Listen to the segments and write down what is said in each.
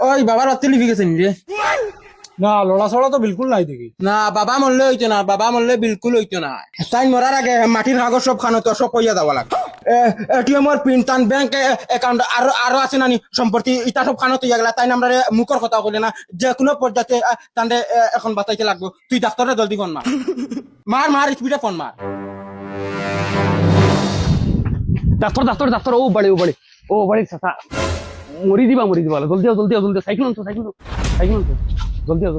ওই বাবার অত্তি লিপি গেছে রে। না লড়া ছড়া তো বিলকুল নাই দেখি। না বাবা মরলে হইতো না, বাবা মরলে বিলকুল হইতো না। তাই মরার আগে মাটির কাগজ সব খানো তো সব কইয়া যাওয়া লাগে। এটিএমর পিন টান ব্যাংক অ্যাকাউন্ট আরো আছে নানি সম্পত্তি ইটা সব খানো তো গেলা। তাই আমরা মুখর কথা কইলে না, যে কোনো পর্যায়ে তান্ডে এখন বাঁচাইতে লাগবো। তুই ডাক্তারে জলদি ফোন মার, মার মার স্পিডে ফোন মার। ডাক্তার ডাক্তার ডাক্তার ও বাড়ি চাচা মরি দিবা জলদি আও সাইকেল আনছো জলদি আও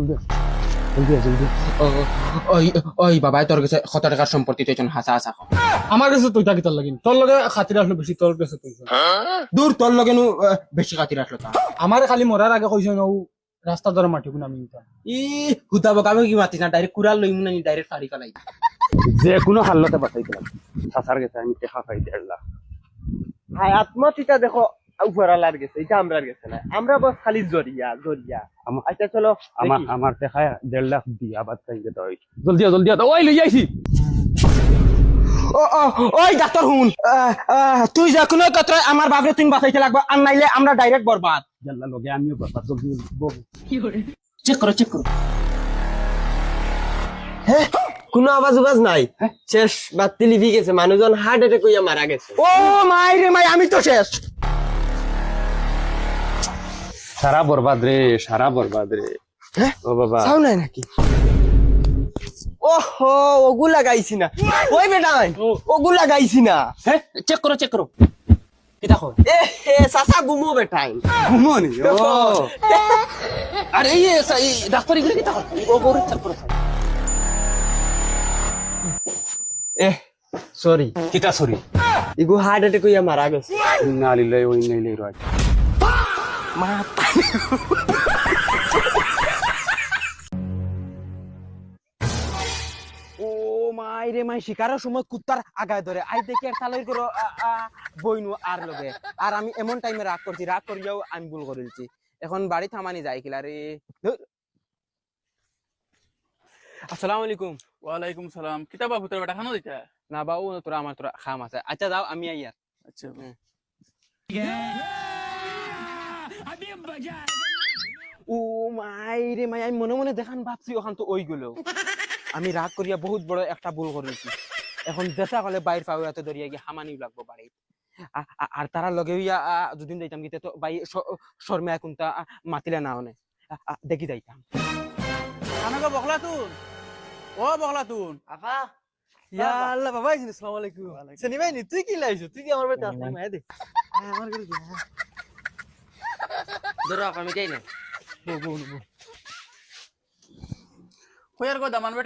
ওই ওই বাবাই তোর কাছে কত টাকার সম্পত্তি তুই হাসা হাসা কর। আমার কাছে তুইটা কিতার লাগিন, তোর লগে খাতির আসলো বেশি, তোর কাছে তুই দূর তোর লগে বেশি খাতির আসলো তা। আমার খালি মরার আগে কইছ না রাস্তা ধরে মাটি কোন আমি নিতাম। ই হুতাবো আমি কি মাতিস না, ডাইরেক্ট কুড়াল লইমু না, ডাইরেক্ট ফাড়ি ফেলাই। যে কোনো হাল্লতে বাঁচাইতে লাগবে। চাচার গেছে আমি টেকা খাই 1.5 লাখ। হাই আত্মহত্যা দেখো উপরালার গেছে, এটা আমরার গেছে না, আমরা বস খালি জরিয়া। আচ্ছা চলো আমার টেকায় 1.5 লাখ দিয়া বাদ খাইতে তো জলদি আও ওই লই আইছি। ওই ডাক্তার হুন, তুই যে কোনো কথা আমার বাপরে তুই বাঁচাইতে লাগবে, আর নাইলে আমরা ডাইরেক্ট বরবাদ। জাল্লা লগে আমিও বাবা জলদি চেক করো হ্যাঁ কোনো আওয়াজ নাই, শেষ বাতি লিভি গেছে, মানুষজন হার্ট অ্যাটাক হইয়া মারা গেছে। ও মাই রে মাই, আমি তো শেষ। সারা বরবাদ রে হ্যাঁ ও বাবা চাও নাই নাকি? ওহো ওগুলা গাইছি না, ওই বেটা ওগুলা গাইছি না। হ্যাঁ চেক করো কি দেখো এ হে সাসা গুমো বেটাই ঘুমনি। ও আরে এই ডাক্তার এগুলো কি দেখো, ও গরু চেক করো। এ সরি কিটা সরি, ইগু হার্ট অ্যাটাক হইয়া মারা গেছে। ইন্না লিল্লাহি ওয়া ইন্না ইলাইহি রাজিউন। ও মাই রে মাই, শিকারের সময় কুত্তার আগায় ধরে আই দেখি আর তালাই করো বইনু আর লগে। আর আমি এমন টাইমে রাগ করিয়াও আমি ভুল করেছি। এখন বাড়ি থামানি যায় কিলা রে। আসসালামু আলাইকুম। ওয়ালাইকুম সালাম। কিতাবা ভূতের বেটা খানো দিতা? না বাবু তোরা আমার তোরা খাম আছে। আচ্ছা যাও আমি আইয়ার। আচ্ছা ও মাই রে মাই, আমি মনে মনে দেখান ভাবছি ওখান তো ওই গুলো। আমি রাগ করিয়া বহুত বড় একটা ভুল করেছি। এখন দেখা হলে বাইর পাও এত দরিয়া গিয়ে হামানি লাগবো বাড়ি। আর তারা লগে হইয়া দুদিন যাইতাম গিয়ে তো বাই শর্মা কোনটা মাতিলে না হনে দেখি যাইতাম। খানাকে বকলা তুন, ও বকলা তুন। আপা ইয়া আল্লাহ বাবা, আসসালামু আলাইকুম। শুনি ভাই তুই কি লাইছো? তুই কি আমার বেটা আসলি মায়া দে। হ্যাঁ আমার করে দে। ধরো আমি যাই না। কয়ার গো দামান বেটা